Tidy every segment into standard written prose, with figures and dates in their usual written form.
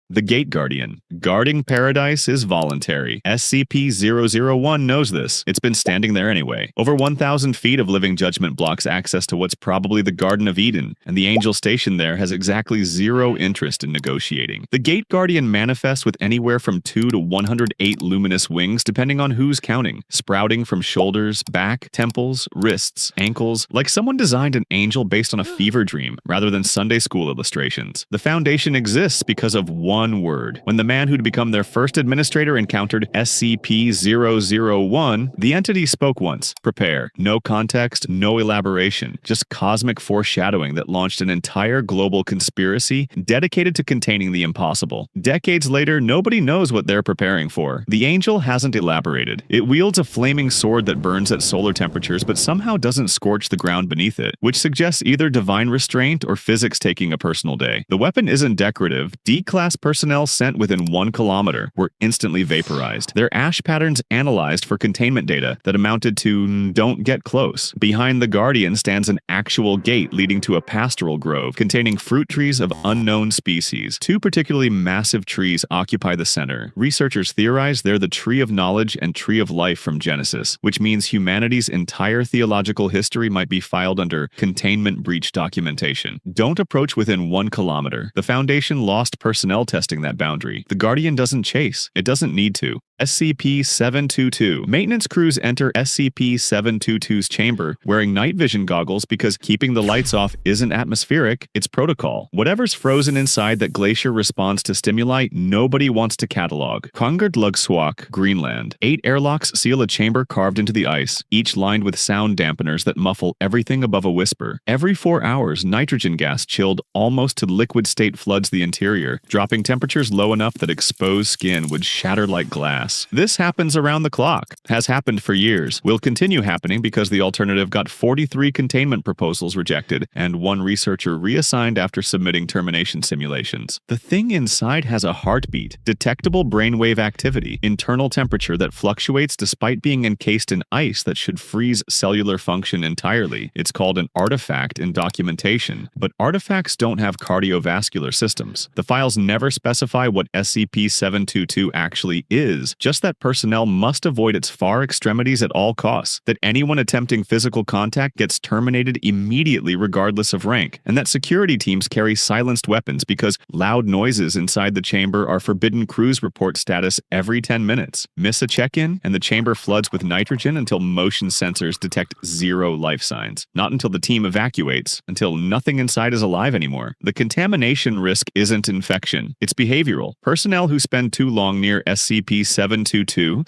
The Gate Guardian. Guarding paradise is voluntary. SCP-001 knows this. It's been standing there anyway. Over 1,000 feet of living judgment blocks access to what's probably the Garden of Eden, and the angel stationed there has exactly zero interest in negotiating. The Gate Guardian manifests with anywhere from 2 to 108 luminous wings depending on who's counting, sprouting from shoulders, back, temples, wrists, ankles, like someone designed an angel based on a fever dream rather than Sunday school illustrations. The Foundation exists because of one word. When the man who'd become their first administrator encountered SCP-001, the entity spoke once. Prepare. No context, no elaboration, just cosmic foreshadowing that launched an entire global conspiracy dedicated to containing the impossible. Decades later, nobody knows what they're preparing for. The angel hasn't elaborated. It wields a flaming sword that burns at solar temperatures but somehow doesn't scorch the ground beneath it, which suggests either divine restraint or physics taking a personal day. The weapon isn't decorative. D-class personnel sent within 1 kilometer were instantly vaporized. Their ash patterns analyzed for containment data that amounted to "don't get close." Behind the Guardian stands an actual gate leading to a pastoral grove containing fruit trees of unknown species. 2 particularly massive trees occupy the center. Researchers theorize they're the Tree of Knowledge and Tree of Life from Genesis, which means humanity's entire theological history might be filed under containment breach documentation. Don't approach within 1 kilometer. The Foundation lost personnel testing that boundary. The Guardian doesn't chase. It doesn't need to. SCP-722. Maintenance crews enter SCP-722's chamber wearing night vision goggles because keeping the lights off isn't atmospheric, it's protocol. Whatever's frozen inside that glacier responds to stimuli, nobody wants to catalog. Kongertlugsuaq, Greenland. 8 airlocks seal a chamber carved into the ice, each lined with sound dampeners that muffle everything above a whisper. Every 4 hours, nitrogen gas chilled almost to liquid state floods the interior, dropping temperatures low enough that exposed skin would shatter like glass. This happens around the clock, has happened for years, will continue happening because the alternative got 43 containment proposals rejected and 1 researcher reassigned after submitting termination simulations. The thing inside has a heartbeat, detectable brainwave activity, internal temperature that fluctuates despite being encased in ice that should freeze cellular function entirely. It's called an artifact in documentation, but artifacts don't have cardiovascular systems. The files never specify what SCP-722 actually is, just that personnel must avoid its far extremities at all costs, that anyone attempting physical contact gets terminated immediately regardless of rank, and that security teams carry silenced weapons because loud noises inside the chamber are forbidden cruise report status every 10 minutes. Miss a check-in, and the chamber floods with nitrogen until motion sensors detect 0 life signs. Not until the team evacuates, until nothing inside is alive anymore. The contamination risk isn't infection, it's behavioral. Personnel who spend too long near SCP-722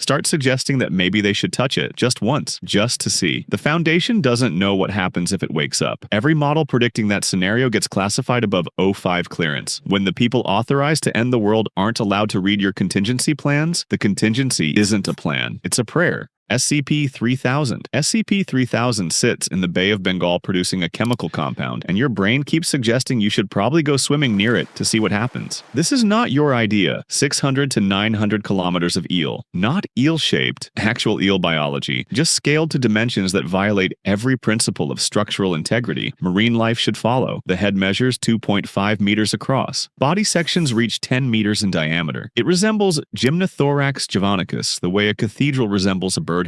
start suggesting that maybe they should touch it just once, just to see. The Foundation doesn't know what happens if it wakes up. Every model predicting that scenario gets classified above O5 clearance. When the people authorized to end the world aren't allowed to read your contingency plans, the contingency isn't a plan, it's a prayer. SCP-3000. SCP-3000 sits in the Bay of Bengal producing a chemical compound, and your brain keeps suggesting you should probably go swimming near it to see what happens. This is not your idea. 600 to 900 kilometers of eel. Not eel-shaped, actual eel biology, just scaled to dimensions that violate every principle of structural integrity. Marine life should follow. The head measures 2.5 meters across. Body sections reach 10 meters in diameter. It resembles Gymnothorax javanicus, the way a cathedral resembles a birdhouse.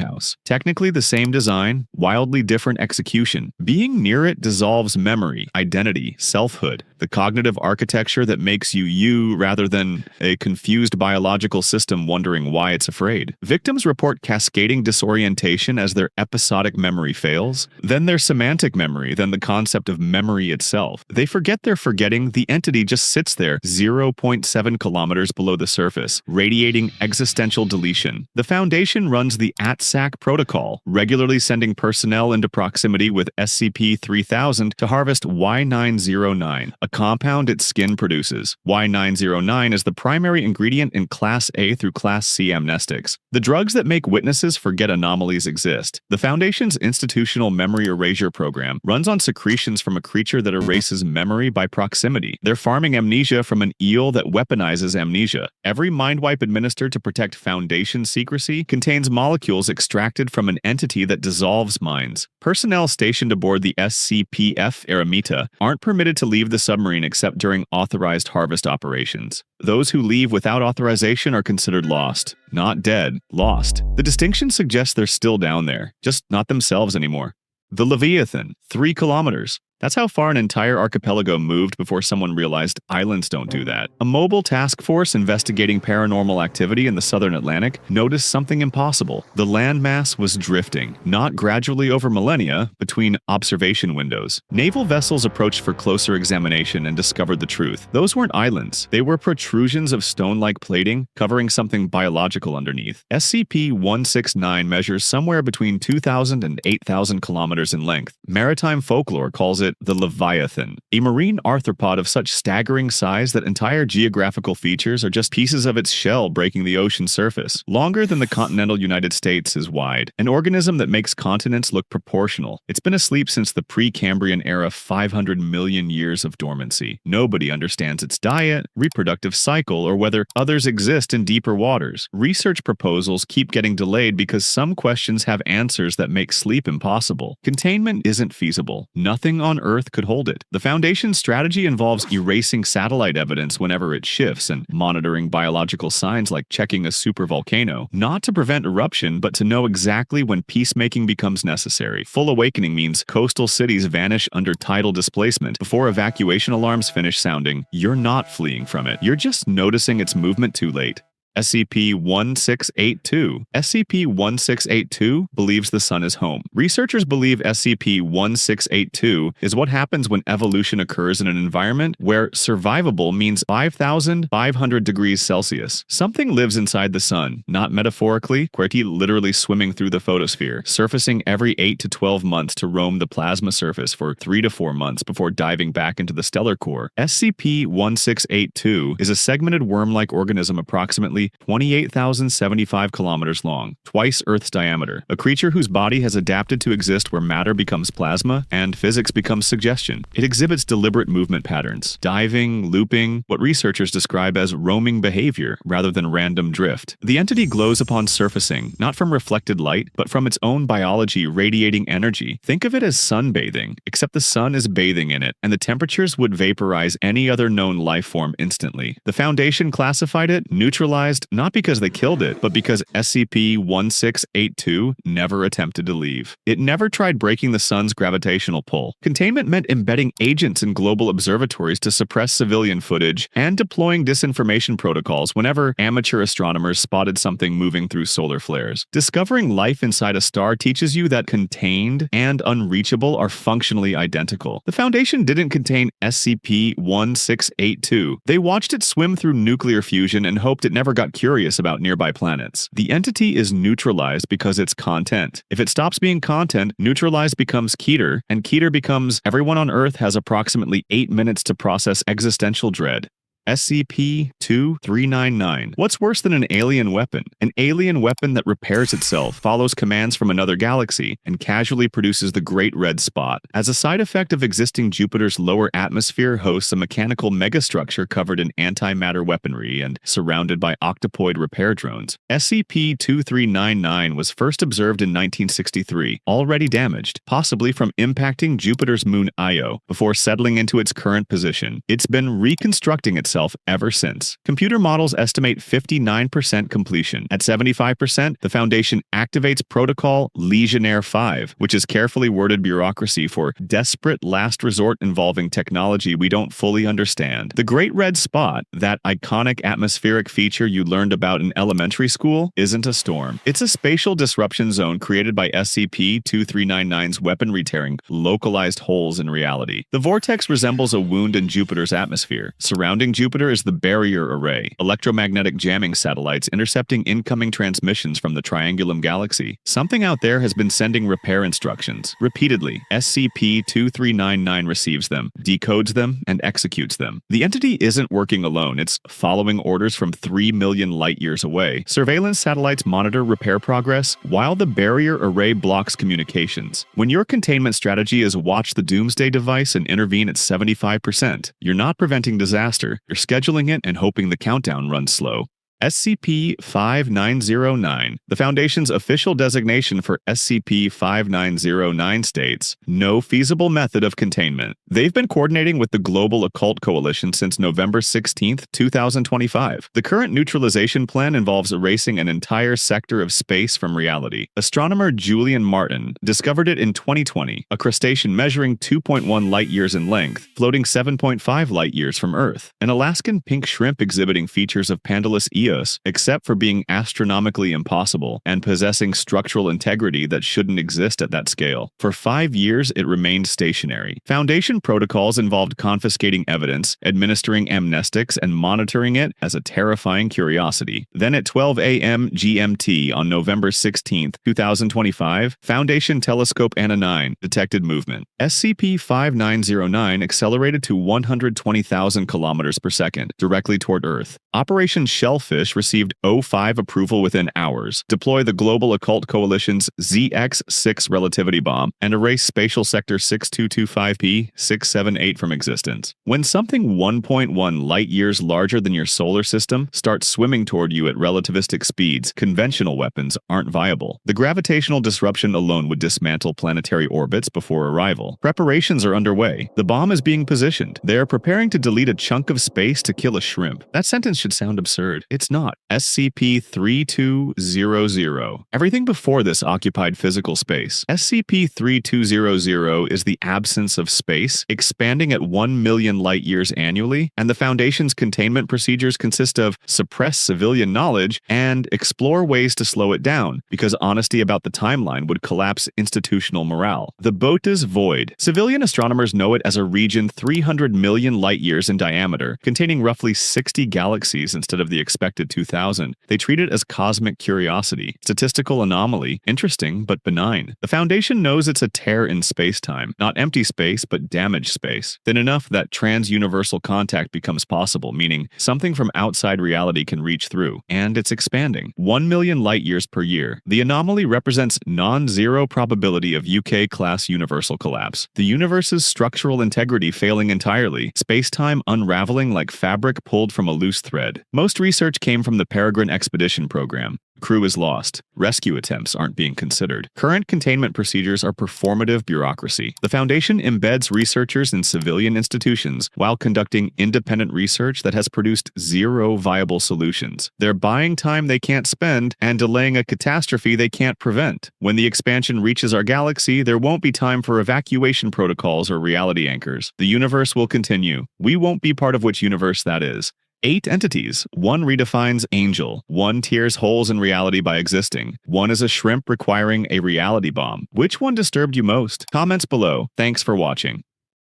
Technically the same design, wildly different execution. Being near it dissolves memory, identity, selfhood, the cognitive architecture that makes you you rather than a confused biological system wondering why it's afraid. Victims report cascading disorientation as their episodic memory fails, then their semantic memory, then the concept of memory itself. They forget they're forgetting, the entity just sits there 0.7 kilometers below the surface, radiating existential deletion. The Foundation runs the ATSAC protocol, regularly sending personnel into proximity with SCP-3000 to harvest Y909, a compound its skin produces. Y909 is the primary ingredient in Class A through Class C amnestics, the drugs that make witnesses forget anomalies exist. The Foundation's institutional memory erasure program runs on secretions from a creature that erases memory by proximity. They're farming amnesia from an eel that weaponizes amnesia. Every mind wipe administered to protect Foundation secrecy contains molecules extracted from an entity that dissolves minds. Personnel stationed aboard the SCP-F Eremita aren't permitted to leave the submarine submarine except during authorized harvest operations. Those who leave without authorization are considered lost. Not dead, lost. The distinction suggests they're still down there, just not themselves anymore. The Leviathan, 3 kilometers. That's how far an entire archipelago moved before someone realized islands don't do that. A mobile task force investigating paranormal activity in the southern Atlantic noticed something impossible. The landmass was drifting, not gradually over millennia, between observation windows. Naval vessels approached for closer examination and discovered the truth. Those weren't islands. They were protrusions of stone-like plating covering something biological underneath. SCP-169 measures somewhere between 2,000 and 8,000 kilometers in length. Maritime folklore calls it the Leviathan, a marine arthropod of such staggering size that entire geographical features are just pieces of its shell breaking the ocean surface. Longer than the continental United States is wide, an organism that makes continents look proportional. It's been asleep since the pre-Cambrian era, 500 million years of dormancy. Nobody understands its diet, reproductive cycle, or whether others exist in deeper waters. Research proposals keep getting delayed because some questions have answers that make sleep impossible. Containment isn't feasible. Nothing on Earth could hold it. The Foundation's strategy involves erasing satellite evidence whenever it shifts and monitoring biological signs like checking a supervolcano, not to prevent eruption, but to know exactly when peacemaking becomes necessary. Full awakening means coastal cities vanish under tidal displacement. Before evacuation alarms finish sounding, you're not fleeing from it. You're just noticing its movement too late. SCP-1682. SCP-1682 believes the sun is home. Researchers believe SCP-1682 is what happens when evolution occurs in an environment where survivable means 5,500 degrees Celsius. Something lives inside the sun, not metaphorically, QWERTY literally swimming through the photosphere, surfacing every 8 to 12 months to roam the plasma surface for 3 to 4 months before diving back into the stellar core. SCP-1682 is a segmented worm-like organism approximately 28,075 kilometers long, twice Earth's diameter, a creature whose body has adapted to exist where matter becomes plasma and physics becomes suggestion. It exhibits deliberate movement patterns, diving, looping, what researchers describe as roaming behavior rather than random drift. The entity glows upon surfacing, not from reflected light, but from its own biology radiating energy. Think of it as sunbathing, except the sun is bathing in it, and the temperatures would vaporize any other known life form instantly. The Foundation classified it neutralized not because they killed it, but because SCP-1682 never attempted to leave. It never tried breaking the sun's gravitational pull. Containment meant embedding agents in global observatories to suppress civilian footage and deploying disinformation protocols whenever amateur astronomers spotted something moving through solar flares. Discovering life inside a star teaches you that contained and unreachable are functionally identical. The Foundation didn't contain SCP-1682. They watched it swim through nuclear fusion and hoped it never got curious about nearby planets. The entity is neutralized because it's content. If it stops being content, neutralized becomes KETER, and KETER becomes everyone on Earth has approximately 8 minutes to process existential dread. SCP-2399. What's worse than an alien weapon? An alien weapon that repairs itself, follows commands from another galaxy, and casually produces the Great Red Spot. As a side effect of existing Jupiter's lower atmosphere hosts a mechanical megastructure covered in antimatter weaponry and surrounded by octopoid repair drones. SCP-2399 was first observed in 1963, already damaged, possibly from impacting Jupiter's moon Io, before settling into its current position. It's been reconstructing itself ever since. Computer models estimate 59% completion. At 75%, the Foundation activates Protocol Legionnaire 5, which is carefully worded bureaucracy for desperate last resort involving technology we don't fully understand. The Great Red Spot, that iconic atmospheric feature you learned about in elementary school, isn't a storm. It's a spatial disruption zone created by SCP-2399's weaponry tearing localized holes in reality. The vortex resembles a wound in Jupiter's atmosphere. Surrounding Jupiter is the Barrier Array, electromagnetic jamming satellites intercepting incoming transmissions from the Triangulum galaxy. Something out there has been sending repair instructions. Repeatedly, SCP-2399 receives them, decodes them, and executes them. The entity isn't working alone. It's following orders from 3 million light-years away. Surveillance satellites monitor repair progress, while the Barrier Array blocks communications. When your containment strategy is watch the doomsday device and intervene at 75%, you're not preventing disaster. You're scheduling it and hoping the countdown runs slow. SCP-5909. The Foundation's official designation for SCP-5909 states, "No feasible method of containment." They've been coordinating with the Global Occult Coalition since November 16, 2025. The current neutralization plan involves erasing an entire sector of space from reality. Astronomer Julian Martin discovered it in 2020, a crustacean measuring 2.1 light-years in length, floating 7.5 light-years from Earth. An Alaskan pink shrimp exhibiting features of Pandalus eos, except for being astronomically impossible and possessing structural integrity that shouldn't exist at that scale. For 5 years, it remained stationary. Foundation protocols involved confiscating evidence, administering amnestics, and monitoring it as a terrifying curiosity. Then at 12 a.m. GMT on November 16, 2025, Foundation Telescope Anna 9 detected movement. SCP-5909 accelerated to 120,000 kilometers per second, directly toward Earth. Operation Shellfish received O5 approval within hours. Deploy the Global Occult Coalition's ZX-6 relativity bomb and erase Spatial Sector 6225P-678 from existence. When something 1.1 light-years larger than your solar system starts swimming toward you at relativistic speeds, conventional weapons aren't viable. The gravitational disruption alone would dismantle planetary orbits before arrival. Preparations are underway. The bomb is being positioned. They are preparing to delete a chunk of space to kill a shrimp. That sentence should sound absurd. It's not. SCP-3200. Everything before this occupied physical space. SCP-3200 is the absence of space, expanding at 1 million light-years annually, and the Foundation's containment procedures consist of suppress civilian knowledge and explore ways to slow it down, because honesty about the timeline would collapse institutional morale. The Botas Void. Civilian astronomers know it as a region 300 million light-years in diameter, containing roughly 60 galaxies instead of the expected 2,000. They treat it as cosmic curiosity, statistical anomaly, interesting but benign. The Foundation knows it's a tear in space-time, not empty space but damaged space, thin enough that trans-universal contact becomes possible, meaning something from outside reality can reach through, and it's expanding. 1 million light-years per year. The anomaly represents non-zero probability of UK-class universal collapse. The universe's structural integrity failing entirely, space-time unraveling like fabric pulled from a loose thread. Most research came from the Peregrine Expedition program. Crew is lost. Rescue attempts aren't being considered. Current containment procedures are performative bureaucracy. The Foundation embeds researchers in civilian institutions while conducting independent research that has produced zero viable solutions. They're buying time they can't spend and delaying a catastrophe they can't prevent. When the expansion reaches our galaxy, there won't be time for evacuation protocols or reality anchors. The universe will continue. We won't be part of which universe that is. 8 entities. 1 redefines angel. 1 tears holes in reality by existing. 1 is a shrimp requiring a reality bomb. Which one disturbed you most? Comments below. Thanks for watching.